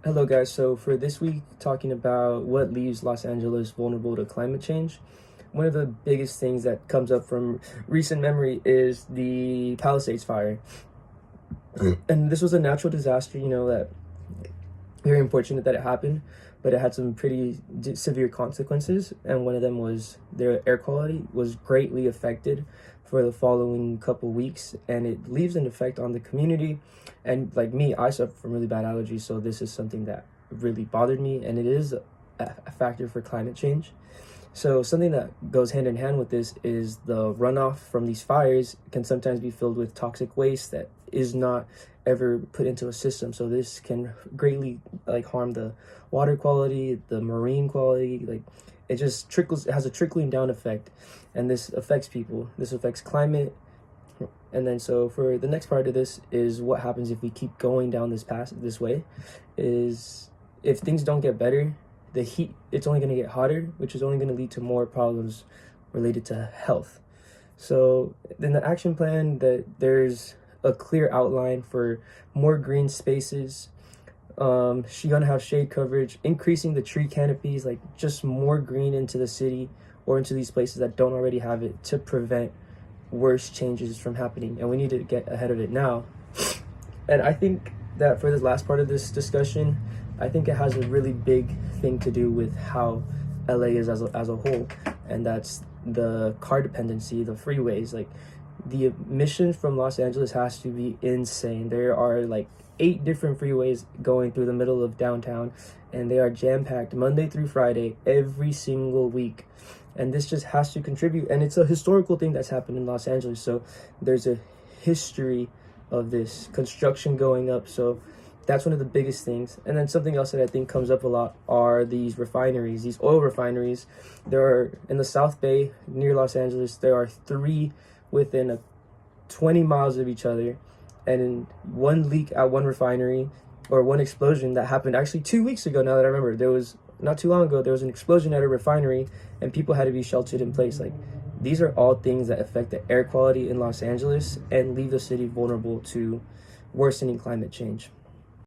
Hello guys, so for this week talking about what leaves Los Angeles vulnerable to climate change. One of the biggest things that comes up from recent memory is the Palisades fire. And this was a natural disaster, that very unfortunate that it happened, but it had some pretty severe consequences, and one of them was their air quality was greatly affected for the following couple weeks, and it leaves an effect on the community. And like me, I suffer from really bad allergies, so this is something that really bothered me, and it is a factor for climate change. So something that goes hand in hand with this is the runoff from these fires can sometimes be filled with toxic waste that is not ever put into a system. So this can greatly harm the water quality, the marine quality. It just trickles, it has a trickling down effect, and this affects people. This affects climate. And then so for the next part of this is what happens if we keep going down this path this way, is if things don't get better, the heat, it's only going to get hotter, which is only going to lead to more problems related to health. So in the action plan, that there's a clear outline for more green spaces. She's gonna have shade coverage, increasing the tree canopies, like just more green into the city or into these places that don't already have it, to prevent worse changes from happening. And we need to get ahead of it now. And I think that for this last part of this discussion, I think it has a really big thing to do with how LA is as a whole, and that's the car dependency, the freeways. Like, the emissions from Los Angeles has to be insane. There are like 8 different freeways going through the middle of downtown, and they are jam-packed Monday through Friday every single week. And this just has to contribute, and it's a historical thing that's happened in Los Angeles, so there's a history of this construction going up. So that's one of the biggest things. And then something else that I think comes up a lot are these refineries, these oil refineries. There are, in the South Bay near Los Angeles, there are 3 within 20 miles of each other. And in one leak at one refinery, or one explosion that happened actually 2 weeks ago, now that I remember, there was, not too long ago, there was an explosion at a refinery and people had to be sheltered in place. Like, these are all things that affect the air quality in Los Angeles and leave the city vulnerable to worsening climate change.